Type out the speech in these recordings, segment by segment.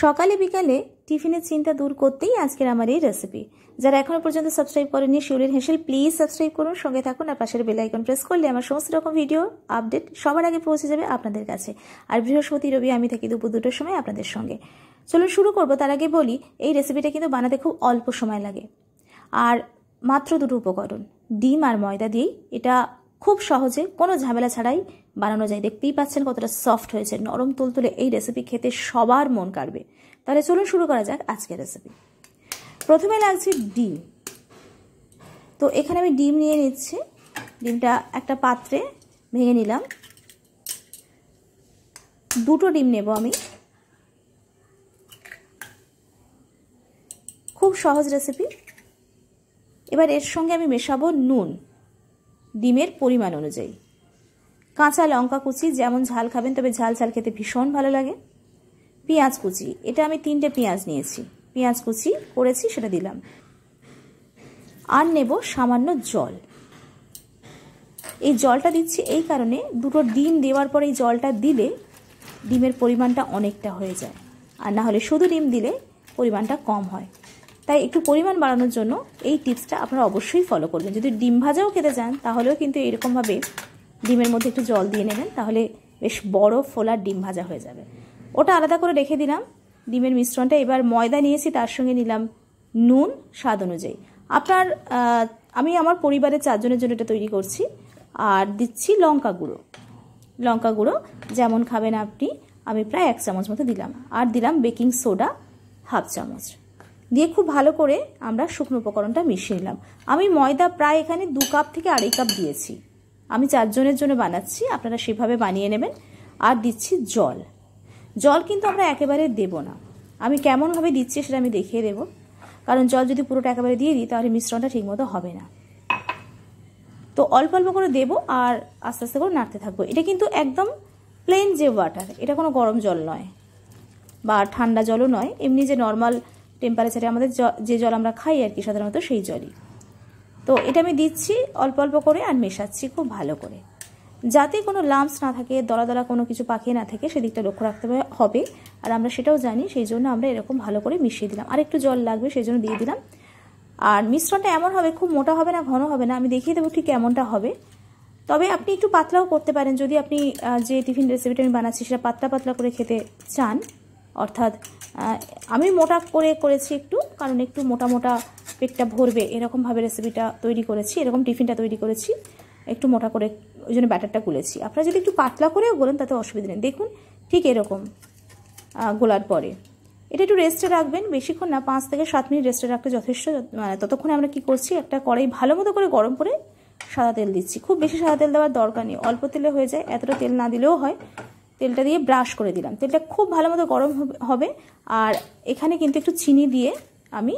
সকালে বিকালে টিফিনের চিন্তা দূর করতেই আজকের আমার এই রেসিপি। যারা এখনো পর্যন্ত সাবস্ক্রাইব করেননি শিউলির হেসেল প্লিজ সাবস্ক্রাইব করুন, সঙ্গে থাকুন আর পাশের বেল আইকন প্রেস করলে আমার সমস্ত রকম ভিডিও আপডেট সবার আগে পৌঁছে যাবে আপনাদের কাছে। আর বৃহস্পতি রবি আমি থাকি দুপুর 2টোর সময় আপনাদের সঙ্গে। চলুন শুরু করব। তার আগে বলি এই রেসিপিটা কিন্তু বানাতে খুব অল্প সময় লাগে আর মাত্র 2টো উপকরণ, ডিম আর ময়দা দিয়েই এটা খুব সহজে কোনো ঝামেলা ছাড়াই বানানো যায়। দেখতেই পাচ্ছেন কতটা সফট হয়েছে, নরম তুলতুলে। এই রেসিপি খেতে সবার মন কাড়বে। তাহলে চলুন শুরু করা যাক আজকের রেসিপি। প্রথমে লাগছে ডিম। তো এখানে আমি ডিম নিয়ে নিচ্ছি। ডিমটা একটা পাত্রে ভেঙে নিলাম। 2টো ডিম নেব আমি। খুব সহজ রেসিপি। এবার এর সঙ্গে আমি মেশাবো নুন ডিমের পরিমাণ অনুযায়ী, কাঁচা লঙ্কা কুচি, যেমন ঝাল খাবেন, তবে ঝাল ঝাল খেতে ভীষণ ভালো লাগে, পেঁয়াজ কুচি, এটা আমি 3টে পেঁয়াজ নিয়েছি, পেঁয়াজ কুচি করেছি সেটা দিলাম, আর নেব সামান্য জল। এই জলটা দিচ্ছি এই কারণে, 2টো ডিম দেওয়ার পরে এই জলটা দিলে ডিমের পরিমাণটা অনেকটা হয়ে যায়, আর না হলে শুধু ডিম দিলে পরিমাণটা কম হয়। তাই একটু পরিমাণ বাড়ানোর জন্য এই টিপসটা আপনারা অবশ্যই ফলো করবেন। যদি ডিম ভাজাও খেতে চান তাহলেও কিন্তু এরকমভাবে ডিমের মধ্যে একটু জল দিয়ে নেবেন, তাহলে বেশ বড় ফোলার ডিম ভাজা হয়ে যাবে। ওটা আলাদা করে রেখে দিলাম ডিমের মিশ্রণটা। এবার ময়দা নিয়েছি, তার সঙ্গে নিলাম নুন স্বাদ অনুযায়ী। আমি আমার পরিবারের 4 জনের জন্য এটা তৈরি করছি। আর দিচ্ছি লঙ্কা গুঁড়ো, লঙ্কা গুঁড়ো যেমন খাবেন আপনি, আমি প্রায় 1 চামচ মতো দিলাম। আর দিলাম বেকিং সোডা 1/2 চামচ দিয়ে খুব ভালো করে আমরা শুকনো উপকরণটা মিশিয়ে নিলাম। আমি ময়দা প্রায় এখানে 2 কাপ থেকে 2.5 কাপ দিয়েছি। আমি 4 জনের জন্য বানাচ্ছি, আপনারা সেভাবে বানিয়ে নেবেন। আর দিচ্ছি জল। জল কিন্তু আমরা একেবারে দেব না, আমি কেমনভাবে দিচ্ছি সেটা আমি দেখিয়ে দেব। কারণ জল যদি পুরোটা একেবারে দিয়ে দিই তাহলে মিশ্রণটা ঠিকমতো হবে না। তো অল্প অল্প করে দেবো আর আস্তে আস্তে করে নাড়তে থাকবো। এটা কিন্তু একদম প্লেন যে ওয়াটার, এটা কোনো গরম জল নয় বা ঠান্ডা জলও নয়, এমনি যে নর্মাল টেম্পারেচারে আমাদের যে জল আমরা খাই আর কি সাধারণত সেই জলই। তো এটা আমি দিচ্ছি অল্প অল্প করে আর মেশাচ্ছি খুব ভালো করে, যাতে কোনো লাম্পস না থাকে, দলা দলা কোনো কিছু পাকিয়ে না থাকে, সেদিকটা লক্ষ্য রাখতে হবে। আর আমরা সেটাও জানি, সেই জন্য আমরা এরকম ভালো করে মিশিয়ে দিলাম। আর একটু জল লাগবে সেই জন্য দিয়ে দিলাম। আর মিশ্রণটা এমন হবে, খুব মোটা হবে না, ঘন হবে না, আমি দেখিয়ে দেবো ঠিক কেমনটা হবে। তবে আপনি একটু পাতলাও করতে পারেন যদি আপনি যে টিফিন রেসিপিটা আমি বানাচ্ছি সেটা পাতলা পাতলা করে খেতে চান। অর্থাৎ আমি মোটা করে করেছি একটু, কারণ একটু মোটা মোটা পেটটা ভরবে এরকমভাবে রেসিপিটা তৈরি করেছি, এরকম টিফিনটা তৈরি করেছি একটু মোটা করে, ওই জন্য ব্যাটারটা গুলেছি। আপনারা যদি একটু পাতলা করেও গোলেন তাতে অসুবিধা নেই। দেখুন ঠিক এরকম গোলার পরে এটা একটু রেস্টে রাখবেন, বেশিক্ষণ না, 5 থেকে 7 মিনিট রেস্টে রাখতে যথেষ্ট। ততক্ষণে আমরা কি করছি, একটা কড়াই ভালো মতো করে গরম করে সাদা তেল দিচ্ছি। খুব বেশি সাদা তেল দেওয়ার দরকার নেই, অল্প তেলে হয়ে যায়, এতটা তেল না দিলেও হয়। তেলটা দিয়ে ব্রাশ করে দিলাম, তেলটা খুব ভালো মতো গরম হবে। আর এখানে কিন্তু একটু চিনি দিয়ে, আমি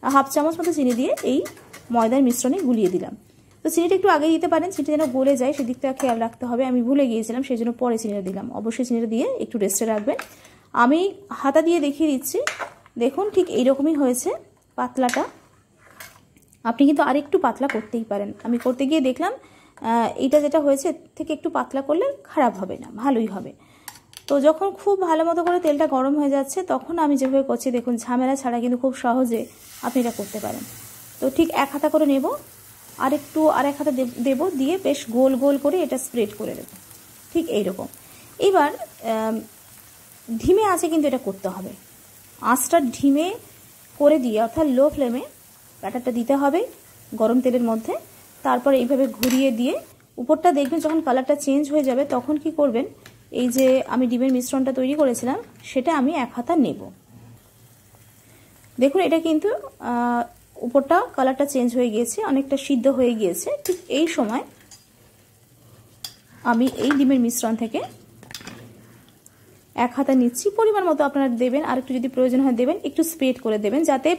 1/2 চামচ মতো চিনি দিয়ে এই ময়দার মিশ্রণে গুলিয়ে দিলাম। তো চিনিটা একটু আগে দিতে পারেন, চিনিটা যেন গলে যায় সেদিকটা খেয়াল রাখতে হবে। আমি ভুলে গিয়েছিলাম, সেই জন্য পরে চিনিটা দিলাম। অবশ্যই চিনিটা দিয়ে একটু রেস্টে রাখবেন। আমি হাতা দিয়ে দেখিয়ে দিচ্ছি, দেখুন ঠিক এইরকমই হয়েছে পাতলাটা। আপনি কিন্তু আরেকটু পাতলা করতেই পারেন। আমি করতে গিয়ে দেখলাম এইটা যেটা হয়েছে থেকে একটু পাতলা করলে খারাপ হবে না, ভালোই হবে। তো যখন খুব ভালো মতো করে তেলটা গরম হয়ে যাচ্ছে তখন আমি যেভাবে করছি দেখুন, ঝামেলা ছাড়া কিন্তু খুব সহজে আপনি এটা করতে পারেন। তো ঠিক 1 হাতা করে নেব, আর 1 হাতা দেব, দিয়ে বেশ গোল গোল করে এটা স্প্রেড করে দেব, ঠিক এইরকম। এবার ধিমে আঁচে কিন্তু এটা করতে হবে, আঁচটা ধিমে করে দিয়ে, অর্থাৎ লো ফ্লেমে ব্যাটারটা দিতে হবে গরম তেলের মধ্যে। তারপর এইভাবে ঘুরিয়ে দিয়ে উপরটা দেখবেন যখন কালারটা চেঞ্জ হয়ে যাবে তখন কি করবেন, এই যে আমি ডিমের মিশ্রণটা তৈরি করেছিলাম সেটা আমি 1 হাতা নেব। দেখুন এটা কিন্তু উপরটা কালারটা চেঞ্জ হয়ে গিয়েছে, অনেকটা সিদ্ধ হয়ে গিয়েছে। ঠিক এই সময় আমি এই ডিমের মিশ্রণ থেকে 1 হাতা নিচ্ছি, পরিমাণ মতো আপনারা দেবেন, আর একটু যদি প্রয়োজন হয় দেবেন, একটু স্প্রেড করে দেবেন, যাতে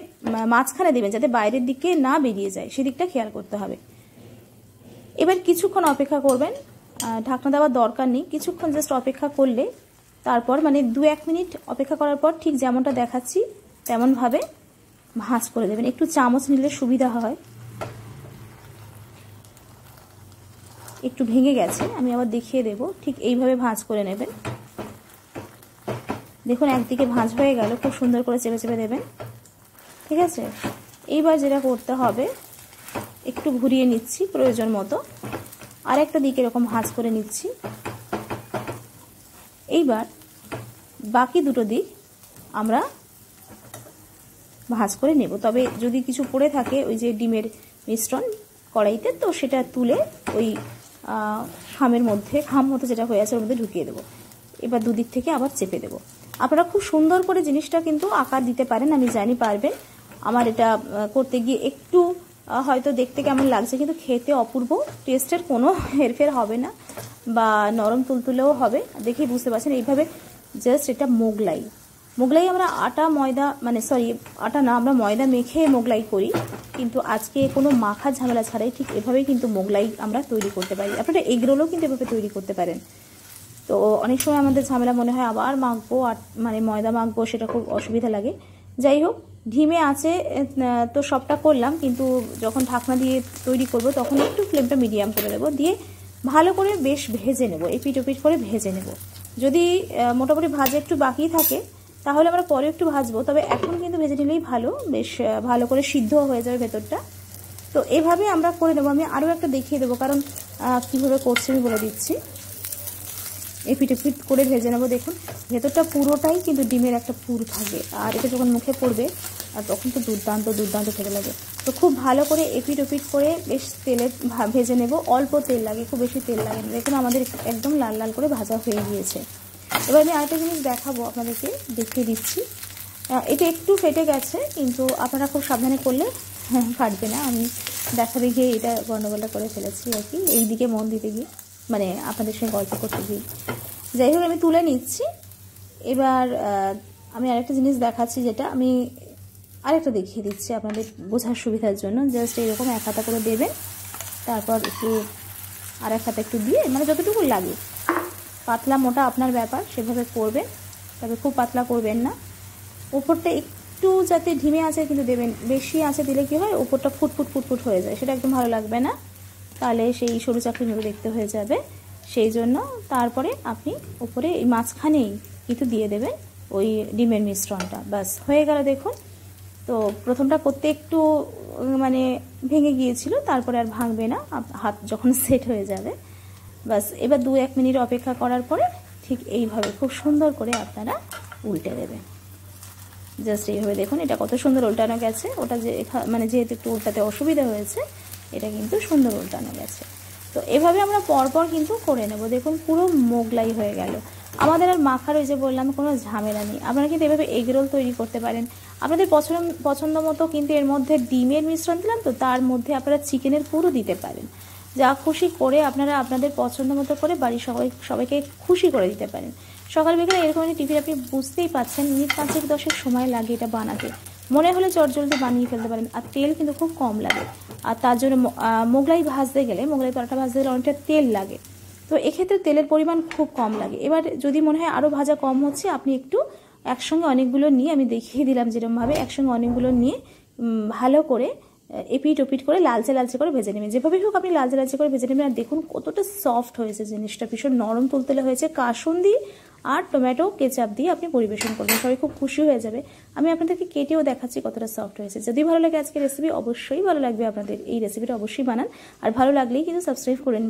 মাঝখানে দেবেন যাতে বাইরের দিকে না বেরিয়ে যায়, সেদিকটা খেয়াল করতে হবে। এবার কিছুক্ষণ অপেক্ষা করবেন, ঢাকনা দেওয়ার দরকার নেই, কিছুক্ষণ জাস্ট অপেক্ষা করলে তারপর মানে 2-1 মিনিট অপেক্ষা করার পর ঠিক যেমনটা দেখাচ্ছি তেমনভাবে ভাঁজ করে দেবেন। একটু চামচ নিলে সুবিধা হয়। একটু ভেঙে গেছে, আমি আবার দেখিয়ে দেব, ঠিক এইভাবে ভাঁজ করে নেবেন। দেখুন একদিকে ভাঁজ হয়ে গেল, খুব সুন্দর করে চেপে চেপে দেবেন, ঠিক আছে। এইবার যেটা করতে হবে, একটু ঘুরিয়ে নিচ্ছি প্রয়োজন মতো, আর একটা দিকে এরকম ভাঁজ করে নিচ্ছি। এইবার বাকি দুটো দিক আমরা ভাঁজ করে নেব। তবে যদি কিছু পড়ে থাকে ওই যে ডিমের মিশ্রণ কড়াইতে, তো সেটা তুলে ওই খামের মধ্যে, খাম মতো যেটা হয়ে আছে ওর মধ্যে ঢুকিয়ে দেবো। এবার দুদিক থেকে আবার চেপে দেবো। আপনারা খুব সুন্দর করে জিনিসটা কিন্তু আকার দিতে পারেন, আমি জানি পারবেন। আমার এটা করতে গিয়ে একটু হয়তো দেখতে কেমন লাগছে, কিন্তু খেতে অপূর্ব, টেস্টের কোনো হেরফের হবে না বা নরম তুলতুলেও হবে, দেখেই বুঝতে পারছেন। এইভাবে জাস্ট এটা মোগলাই আমরা আটা ময়দা আটা না, আমরা ময়দা মেখে মোগলাই করি, কিন্তু আজকে কোনো মাখা ঝামেলা ছাড়াই ঠিক এভাবেই কিন্তু মোগলাই আমরা তৈরি করতে পারি। আপনারা এগ রোলও কিন্তু এভাবে তৈরি করতে পারেন। তো অনেক সময় আমাদের ঝামেলা মনে হয় আবার মাখবো, ময়দা মাখবো, সেটা খুব অসুবিধা লাগে। যাই হোক, ধিমে আছে তো সবটা করলাম, কিন্তু যখন ঢাকনা দিয়ে তৈরি করব তখন একটু ফ্লেমটা মিডিয়াম করে দেবো, দিয়ে ভালো করে বেশ ভেজে নেব, এপিট ওপিট করে ভেজে নেব। যদি মোটামুটি ভাজা একটু বাকি থাকে তাহলে আমরা পরে একটু ভাজবো, তবে এখন কিন্তু ভেজে নিলেই ভালো, বেশ ভালো করে সিদ্ধ হয়ে যাবে ভেতরটা। তো এভাবে আমরা করে নেবো। আমি আরও একটা দেখিয়ে দেবো, কারণ কীভাবে করছি আমি বলে দিচ্ছি। এপিট এপিট করে ভেজে নেবো। দেখুন ভেতরটা পুরোটাই কিন্তু ডিমের একটা পুর থাকে, আর এটা যখন মুখে পড়বে আর তখন তো দুর্দান্ত খেতে লাগে। তো খুব ভালো করে এপিট ওপিট করে বেশ তেলে ভেজে নেব। অল্প তেল লাগে, খুব বেশি তেল লাগে না। দেখুন আমাদের একদম লাল লাল করে ভাজা হয়ে গিয়েছে। এবার আমি আরেকটা জিনিস দেখাবো, আপনাদেরকে দেখিয়ে দিচ্ছি। এটা একটু ফেটে গেছে, কিন্তু আপনারা খুব সাবধানে করলে ফাটবে না। আমি দেখাতে গিয়ে এটা গন্ডগোলটা করে ফেলেছি আর কি, এই দিকে মন দিতে গিয়ে, আপনাদের সঙ্গে গল্প করতে গিয়ে। যাই হোক, আমি তুলে নিচ্ছি। এবার আমি আরেকটা জিনিস দেখাচ্ছি, যেটা আমি আরেকটা দেখিয়ে দিচ্ছি আপনাদের বোঝার সুবিধার জন্য। জাস্ট এরকম এক হাতা করে দেবেন, তারপর একটু আর এক হাতা একটু দিয়ে, যতটুকু লাগে, পাতলা মোটা আপনার ব্যাপার, সেভাবে করবেন, তবে খুব পাতলা করবেন না। উপরটা একটু যাতে ধিমে আছে কিন্তু দেবেন, বেশি আছে দিলে কি হয় উপরটা ফুটফুট হয়ে যায়, সেটা একদম ভালো লাগবে না, তাহলে সেই সরু চাকরির মতো দেখতে হয়ে যাবে। সেই জন্য তারপরে আপনি উপরে এই মাঝখানেই কিন্তু দিয়ে দেবেন ওই ডিমের মিশ্রণটা, ব্যাস হয়ে গেল। দেখুন, তো প্রথমটা করতে একটু ভেঙে গিয়েছিল, তারপরে আর ভাঙবে না হাত যখন সেট হয়ে যাবে, ব্যাস। এবার 2-1 মিনিট অপেক্ষা করার পরে ঠিক এইভাবে খুব সুন্দর করে আপনারা উল্টে দেবেন। জাস্ট এইভাবে দেখুন এটা কত সুন্দর উল্টানো গেছে। ওটা যেহেতু একটু উল্টাতে অসুবিধা হয়েছে, এটা কিন্তু সুন্দর উল্টানো গেছে। তো এভাবে আমরা পরপর কিন্তু করে নেব। দেখুন পুরো মোগলাই হয়ে গেল আমাদের। আর মাখার ওই যে বললাম কোনো ঝামেলা নেই। আপনারা কিন্তু এভাবে এগ রোল তৈরি করতে পারেন আপনাদের পছন্দ মতো, কিন্তু এর মধ্যে ডিমের মিশ্রণ দিলাম, তো তার মধ্যে আপনারা চিকেনের পুরো দিতে পারেন। যা খুশি করে আপনারা আপনাদের পছন্দ মতো করে বাড়ির সবাইকে খুশি করে দিতে পারেন। সকাল বিকেলে এরকম টিফিন আপনি বুঝতেই পাচ্ছেন, মিনিট 5-10 সময় লাগে এটা বানাতে। মনে হলে চটজলদি বানিয়ে ফেলতে পারেন, আর তেল কিন্তু খুব কম লাগে। আর তার জন্য মোগলাই পরোটা ভাজতে গেলে অনেকটা তেল লাগে, তো এক্ষেত্রে তেলের পরিমাণ খুব কম লাগে। এবার যদি মনে হয় আরও ভাজা কম হচ্ছে, আপনি একটু একসঙ্গে অনেকগুলো নিয়ে, আমি দেখিয়ে দিলাম যেরকমভাবে, একসঙ্গে অনেকগুলো নিয়ে ভালো করে এপিট ওপিট করে লালচে করে ভেজে নেবেন। যেভাবেই হোক আপনি লালচে করে ভেজে নেবেন। আর দেখুন কতটা সফট হয়েছে জিনিসটা, ভীষণ নরম তুলতুলে হয়েছে। কাসুন্দি আর টমেটো কেচাপ দিয়ে আপনি পরিবেশন করবেন, সবাই খুব খুশি হয়ে যাবে। আমি আপনাদেরকে কেটেও দেখাচ্ছি কতটা সফট হয়েছে। যদি ভালো লাগে আজকের রেসিপি, অবশ্যই ভালো লাগবে আপনাদের, এই রেসিপিটা অবশ্যই বানান। আর ভালো লাগলেই কিন্তু সাবস্ক্রাইব করেন,